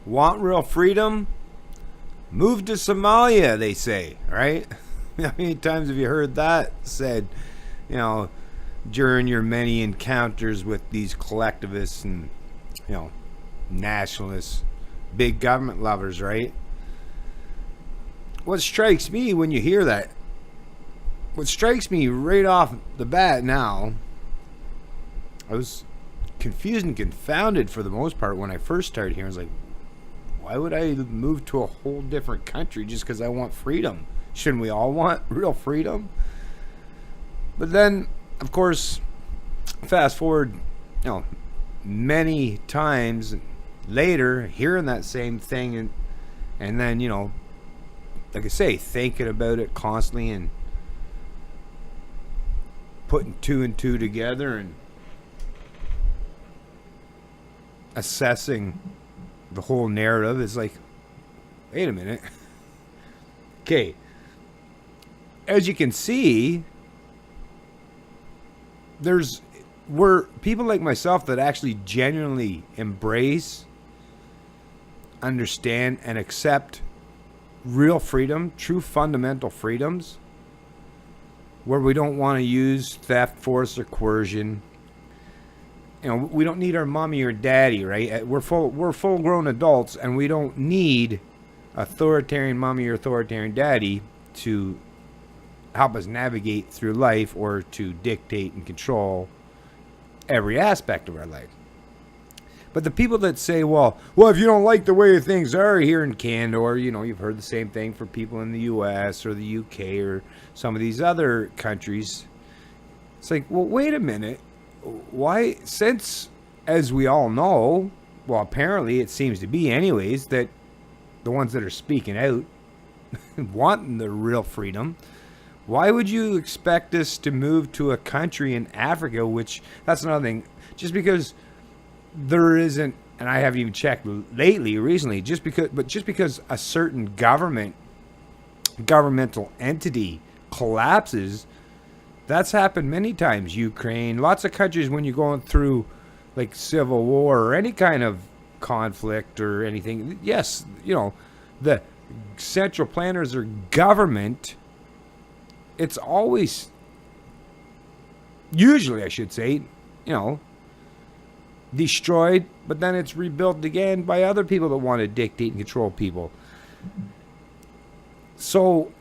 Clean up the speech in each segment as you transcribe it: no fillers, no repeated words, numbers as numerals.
Want real freedom? Move to Somalia, they say, right? How many times have you heard that said, you know, during your many encounters with these collectivists and, you know, nationalists, big government lovers, right? What strikes me when you hear that, what strikes me right off the bat now, I was confused and confounded for the most part when I first started hearing. I was like, why would I move to a whole different country just because I want freedom? Shouldn't we all want real freedom? But then, of course, fast forward, many times later, hearing that same thing, and then, like I say, thinking about it constantly and putting two and two together and assessing the whole narrative is like, wait a minute. Okay. As you can see, we're people like myself that actually genuinely embrace, understand, and accept real freedom, true fundamental freedoms, where we don't want to use theft, force, or coercion. We don't need our mommy or daddy, right? We're full-grown adults, and we don't need authoritarian mommy or authoritarian daddy to help us navigate through life or to dictate and control every aspect of our life. But the people that say, well, if you don't like the way things are here in Canada, or, you've heard the same thing for people in the US or the UK or some of these other countries, it's like, well, wait a minute. Why, since, as we all know, well, apparently it seems to be anyways, that the ones that are speaking out wanting the real freedom, why would you expect us to move to a country in Africa, which, that's another thing, just because there isn't, and I haven't even checked recently, just because a certain governmental entity collapses, that's happened many times. Ukraine, lots of countries, when you're going through like civil war or any kind of conflict or anything, yes, the central planners or government, it's always, usually I should say, destroyed, but then it's rebuilt again by other people that want to dictate and control people. So,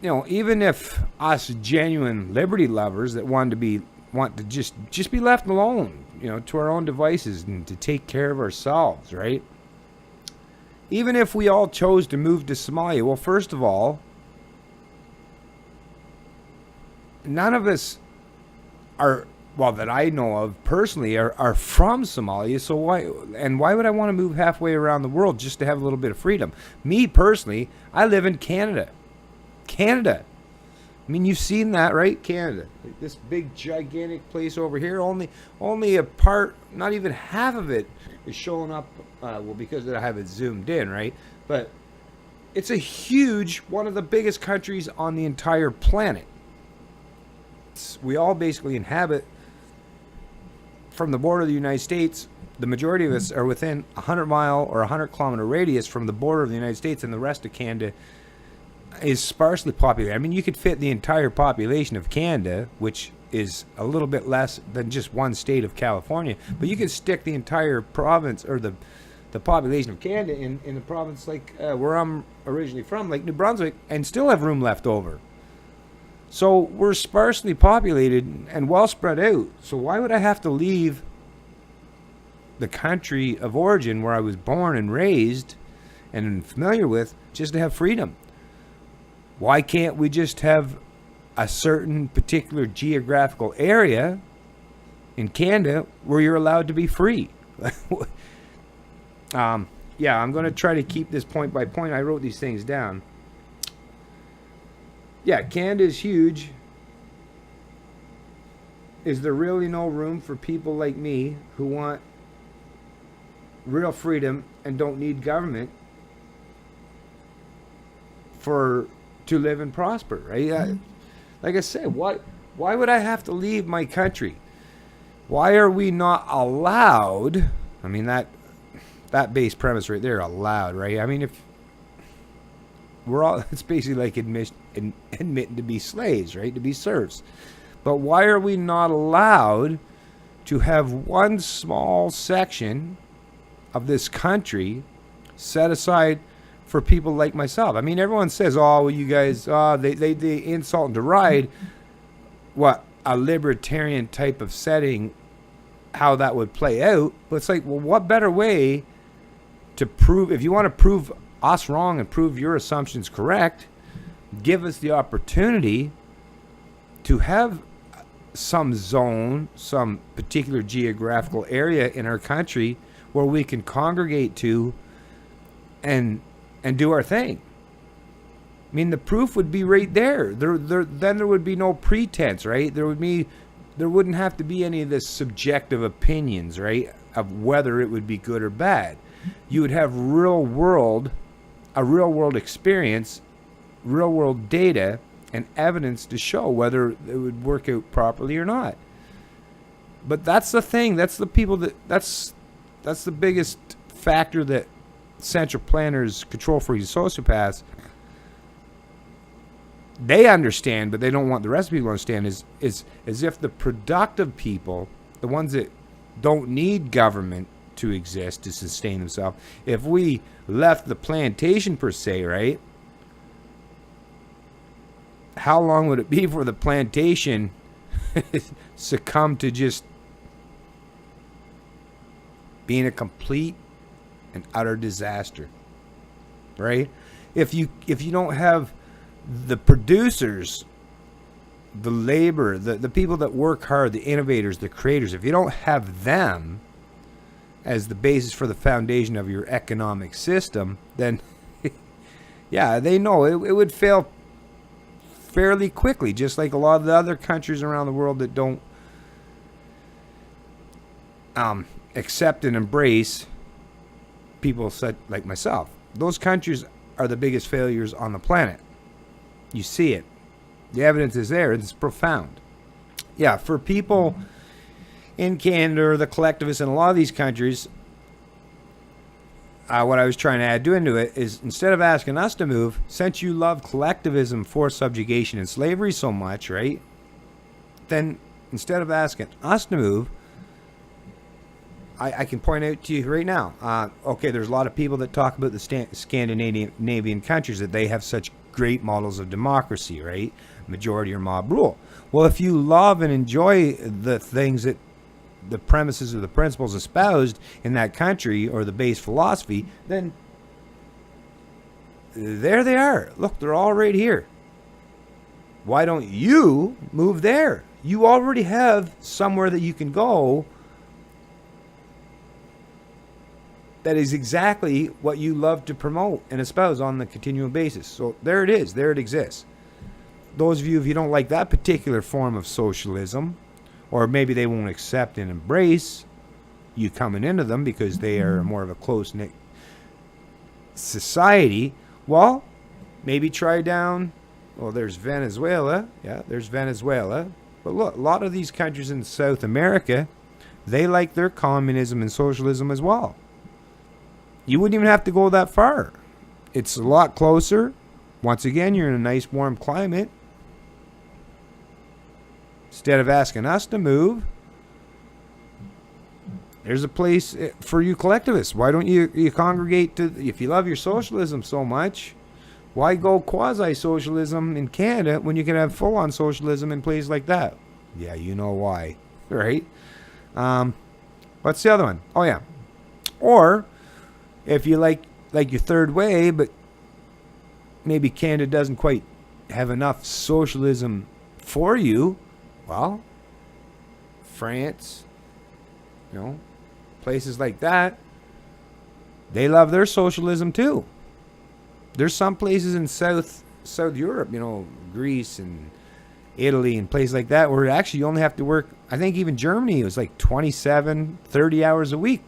even if us genuine liberty lovers that want to just be left alone, to our own devices and to take care of ourselves, right? Even if we all chose to move to Somalia, well, first of all, none of us are, well, that I know of personally, are from Somalia. So why would I want to move halfway around the world just to have a little bit of freedom? Me personally, I live in Canada. I mean, you've seen that, right? Canada, like this big gigantic place over here, only a part, not even half of it is showing up, because I have it zoomed in, right? But it's a huge, one of the biggest countries on the entire planet. We all basically inhabit, from the border of the United States, the majority of us are within 100-mile or 100-kilometer radius from the border of the United States, and the rest of Canada is sparsely populated. I mean, you could fit the entire population of Canada, which is a little bit less than just one state of California, but you could stick the entire province, or the population of Canada in the province like where I'm originally from, like New Brunswick, and still have room left over. So we're sparsely populated and well spread out. So why would I have to leave the country of origin where I was born and raised and familiar with just to have freedom? Why can't we just have a certain particular geographical area in Canada where you're allowed to be free? Yeah, I'm going to try to keep this point by point. I wrote these things down. Yeah, Canada's huge. Is there really no room for people like me who want real freedom and don't need government to live and prosper, right? Like I said, why would I have to leave my country? Why are we not allowed? I mean, that that base premise right there allowed, right? I mean, if we're all, it's basically like admitting to be slaves, right? To be serfs. But why are we not allowed to have one small section of this country set aside for people like myself? I mean, everyone says, oh, well, you guys, they insult and deride what a libertarian type of setting, how that would play out. But it's like, well, what better way to prove, if you want to prove us wrong and prove your assumptions correct, give us the opportunity to have some zone, some particular geographical area in our country where we can congregate to and do our thing. I mean, the proof would be right there. Then there would be no pretense, right? There wouldn't have to be any of this subjective opinions, right, of whether it would be good or bad. You would have a real world experience, real world data, and evidence to show whether it would work out properly or not. But that's the thing. That's the people that's the biggest factor that central planners, control freaks, sociopaths, they understand, but they don't want the rest of people to understand, is as if the productive people, the ones that don't need government to exist to sustain themselves, if we left the plantation per se, right, how long would it be for the plantation succumb to just being a complete and utter disaster, right? If you don't have the producers, the labor, the people that work hard, the innovators, the creators, if you don't have them as the basis for the foundation of your economic system, then yeah, they know it would fail fairly quickly, just like a lot of the other countries around the world that don't accept and embrace people such like myself. Those countries are the biggest failures on the planet. You see it. The evidence is there. It's profound. Yeah, for people in Canada or the collectivists in a lot of these countries, what I was trying to add into it is, instead of asking us to move, since you love collectivism, forced subjugation, and slavery so much, right? Then instead of asking us to move, I can point out to you right now, okay, there's a lot of people that talk about the Scandinavian countries, that they have such great models of democracy, right? Majority or mob rule. Well, if you love and enjoy the things that the premises or the principles espoused in that country, or the base philosophy, then there they are. Look, they're all right here. Why don't you move there? You already have somewhere that you can go that is exactly what you love to promote and espouse on the continual basis. So there it is. There it exists. Those of you, if you don't like that particular form of socialism, or maybe they won't accept and embrace you coming into them because they are more of a close-knit society, well, maybe try down, well, there's Venezuela. Yeah, there's Venezuela. But look, a lot of these countries in South America, they like their communism and socialism as well. You wouldn't even have to go that far. It's a lot closer. Once again, you're in a nice warm climate. Instead of asking us to move, there's a place for you collectivists. Why don't you congregate to, if you love your socialism so much, why go quasi-socialism in Canada when you can have full-on socialism in places like that? Yeah, you know why, right? What's the other one? Oh, yeah. Or if you like your third way, but maybe Canada doesn't quite have enough socialism for you, well, France, places like that, they love their socialism too. There's some places in South Europe, Greece and Italy and places like that, where actually you only have to work, I think even Germany, it was like 27, 30 hours a week.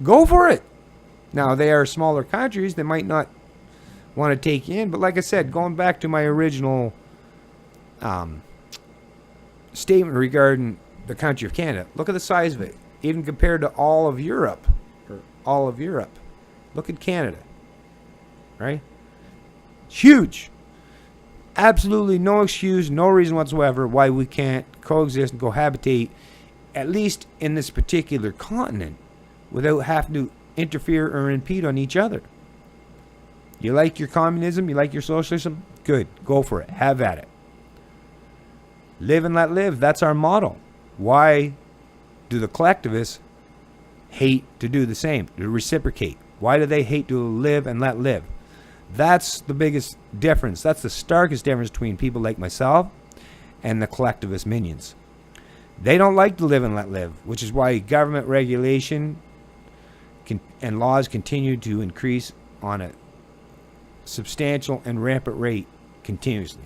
Go for it. Now, they are smaller countries. They might not want to take you in. But like I said, going back to my original statement regarding the country of Canada, look at the size of it. even compared to all of Europe. Look at Canada, right? Huge. Absolutely no excuse, no reason whatsoever why we can't coexist and cohabitate, at least in this particular continent, without having to interfere or impede on each other. You like your communism? You like your socialism? Good. Go for it. Have at it. Live and let live. That's our motto. Why do the collectivists hate to do the same, to reciprocate? Why do they hate to live and let live? That's the biggest difference. That's the starkest difference between people like myself and the collectivist minions. They don't like to live and let live, which is why government regulation and laws continue to increase on a substantial and rampant rate continuously.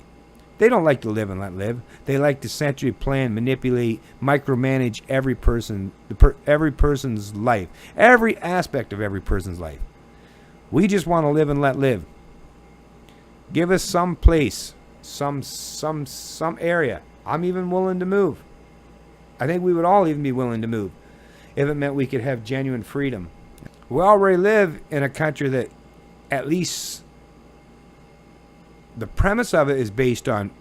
They don't like to live and let live. They like to centrally plan, manipulate, micromanage every person's life, every aspect of every person's life. We just want to live and let live. Give us some place, some area. I'm even willing to move. I think we would all even be willing to move if it meant we could have genuine freedom. We already live in a country that, at least the premise of it, is based on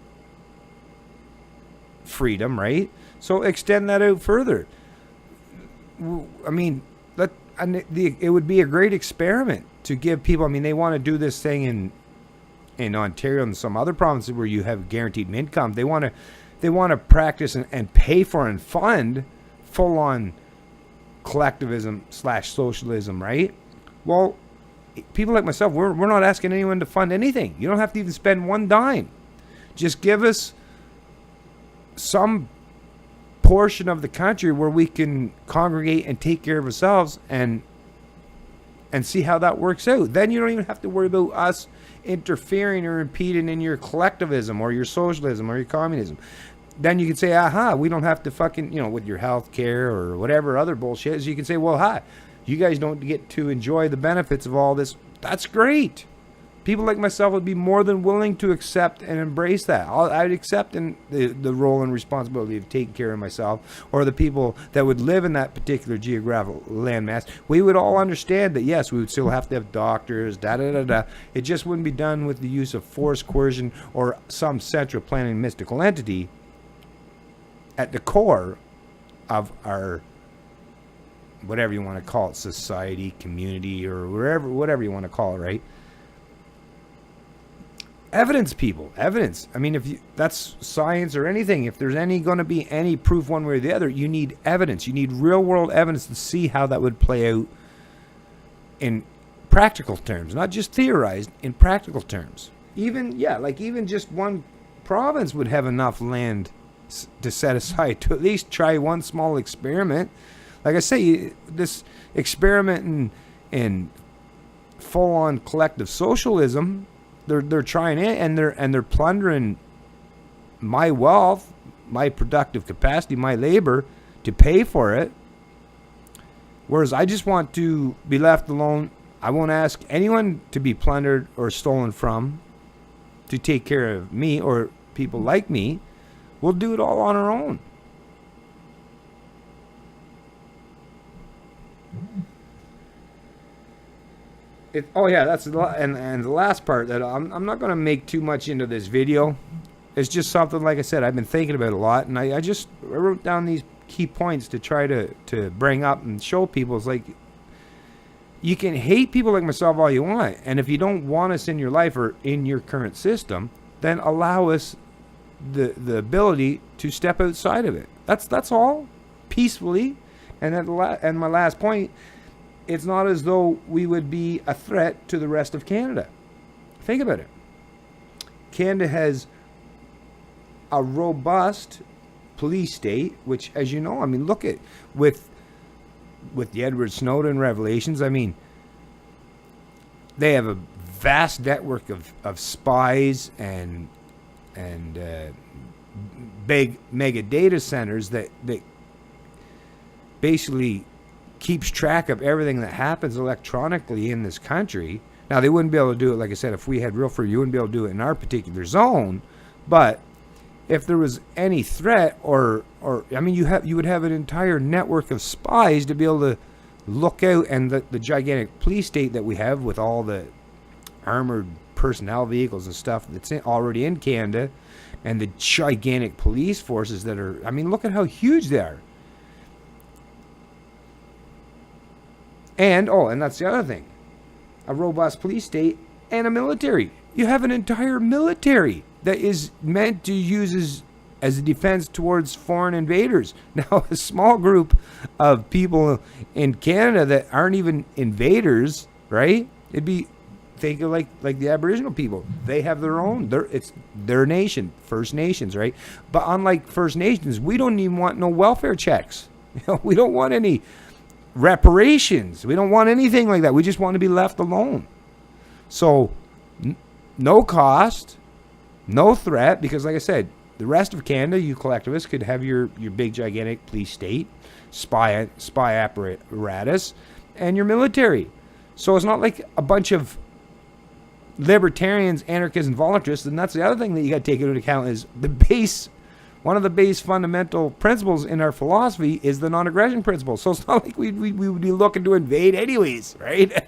freedom, right? So extend that out further. I mean, it would be a great experiment to give people. I mean, they want to do this thing in Ontario and some other provinces where you have guaranteed income. They want to practice and pay for and fund full-on collectivism / socialism, right? Well, people like myself, we're not asking anyone to fund anything. You don't have to even spend one dime. Just give us some portion of the country where we can congregate and take care of ourselves and see how that works out. Then you don't even have to worry about us interfering or impeding in your collectivism or your socialism or your communism. Then you can say, aha, we don't have to fucking, with your health care or whatever other bullshit is, you can say, well, hi, you guys don't get to enjoy the benefits of all this. That's great. People like myself would be more than willing to accept and embrace that. I'd accept the role and responsibility of taking care of myself or the people that would live in that particular geographical landmass. We would all understand that, yes, we would still have to have doctors, da-da-da-da. It just wouldn't be done with the use of force, coercion, or some central planning mystical entity at the core of our, whatever you want to call it, society, community, or whatever you want to call it, right? Evidence, people. Evidence. I mean, that's science or anything. If there's going to be any proof one way or the other, you need evidence. You need real-world evidence to see how that would play out in practical terms, not just theorized, in practical terms. Even just one province would have enough land to set aside to at least try one small experiment. Like I say, this experiment in full-on collective socialism, they're trying it, and they're plundering my wealth, my productive capacity, my labor to pay for it. Whereas I just want to be left alone. I won't ask anyone to be plundered or stolen from to take care of me or people like me. We'll do it all on our own. That's the and the last part that I'm not going to make too much into this video. It's just something, like I said, I've been thinking about a lot, and I wrote down these key points to try to bring up and show people. It's like, you can hate people like myself all you want, and if you don't want us in your life or in your current system, then allow us the ability to step outside of it. That's all, peacefully. And my last point, it's not as though we would be a threat to the rest of Canada. Think about it. Canada has a robust police state, which, as you know, I mean, look at with the Edward Snowden revelations. I mean, they have a vast network of spies and big mega data centers that basically keeps track of everything that happens electronically in this country. Now, they wouldn't be able to do it, like I said, if we had real freedom. You wouldn't be able to do it in our particular zone, but if there was any threat, or I mean, you would have an entire network of spies to be able to look out, and the gigantic police state that we have with all the armored personnel vehicles and stuff that's already in Canada, and the gigantic police forces that are, I mean, look at how huge they are. And that's the other thing, a robust police state and a military. You have an entire military that is meant to use as a defense towards foreign invaders. Now, a small group of people in Canada that aren't even invaders, right? It'd be, think of like the Aboriginal people. They have their own. It's their nation, First Nations, right? But unlike First Nations, we don't even want no welfare checks. We don't want any reparations. We don't want anything like that. We just want to be left alone. So, no cost, no threat, because like I said, the rest of Canada, you collectivists, could have your big gigantic police state, spy apparatus, and your military. So it's not like a bunch of libertarians, anarchists, and voluntarists. And that's the other thing that you got to take into account is one of the base fundamental principles in our philosophy is the non-aggression principle. So it's not like we would be looking to invade anyways, right? I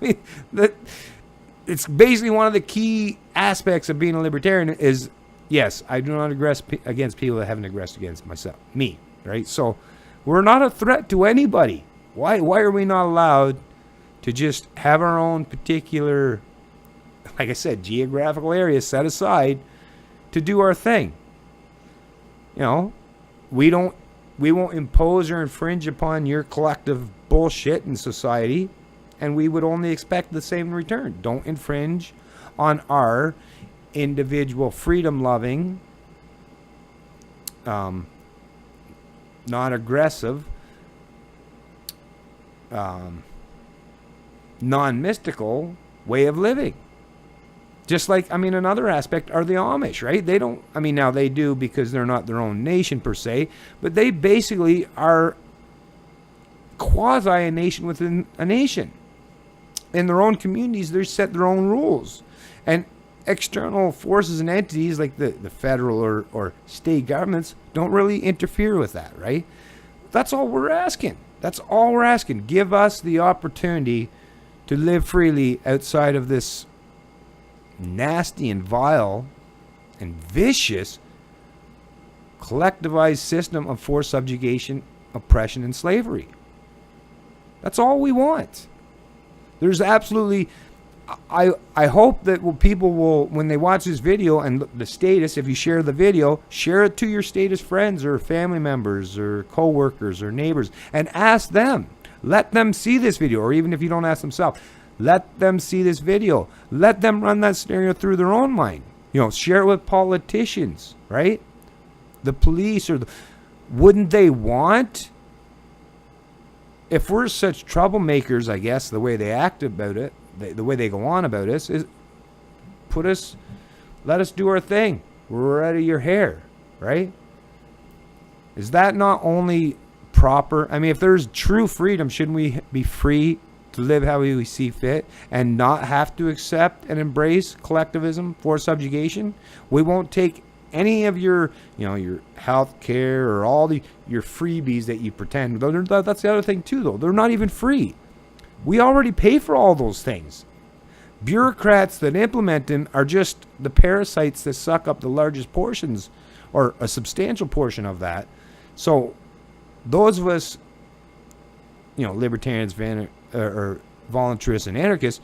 mean, it's basically one of the key aspects of being a libertarian is, yes, I do not aggress against people that haven't aggressed against me, right? So we're not a threat to anybody. Why are we not allowed to just have our own particular, like I said, geographical area set aside to do our thing? We won't impose or infringe upon your collective bullshit in society, and we would only expect the same in return. Don't infringe on our individual freedom-loving, non-aggressive, non-mystical way of living. Just like, I mean, another aspect are the Amish, right? They don't, I mean, now they do because they're not their own nation per se, but they basically are quasi a nation within a nation. In their own communities, they set their own rules. And external forces and entities like the federal or state governments don't really interfere with that, right? That's all we're asking. That's all we're asking. Give us the opportunity to live freely outside of this nasty and vile and vicious collectivized system of forced subjugation, oppression, and slavery. That's all we want. There's absolutely, I hope that people will, when they watch this video and the status, if you share the video, share it to your status friends or family members or co-workers or neighbors and ask them. Let them see this video, or even if you don't ask themselves, let them see this video. Let them run that scenario through their own mind. Share it with politicians, right? The police, wouldn't they want, if we're such troublemakers, I guess, the way they act about it, the way they go on about us, is let us do our thing. We're out of your hair, right? Is that not only proper? I mean, if there's true freedom, shouldn't we be free to live how we see fit and not have to accept and embrace collectivism for subjugation? We won't take any of your health care or all your freebies that you pretend. That's the other thing too, though. They're not even free. We already pay for all those things. Bureaucrats that implement them are just the parasites that suck up the largest portions or a substantial portion of that. So those of us, libertarians, or voluntarists and anarchists,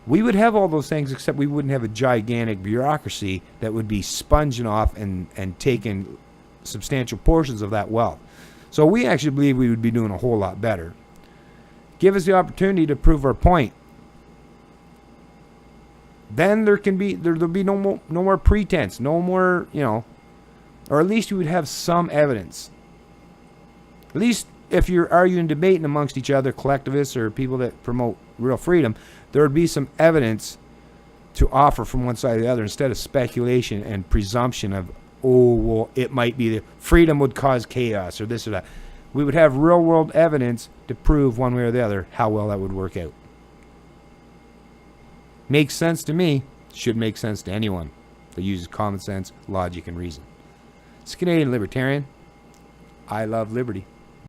we would have all those things, except we wouldn't have a gigantic bureaucracy that would be sponging off and taking substantial portions of that wealth. So we actually believe we would be doing a whole lot better. Give us the opportunity to prove our point. Then there'll be no more pretense, no more, or at least we would have some evidence. At least if you're arguing, debating amongst each other, collectivists or people that promote real freedom, there would be some evidence to offer from one side or the other, instead of speculation and presumption of, it might be that freedom would cause chaos or this or that. We would have real world evidence to prove one way or the other how well that would work out. Makes sense to me. Should make sense to anyone that uses common sense, logic, and reason. It's Canadian Libertarian. I love liberty.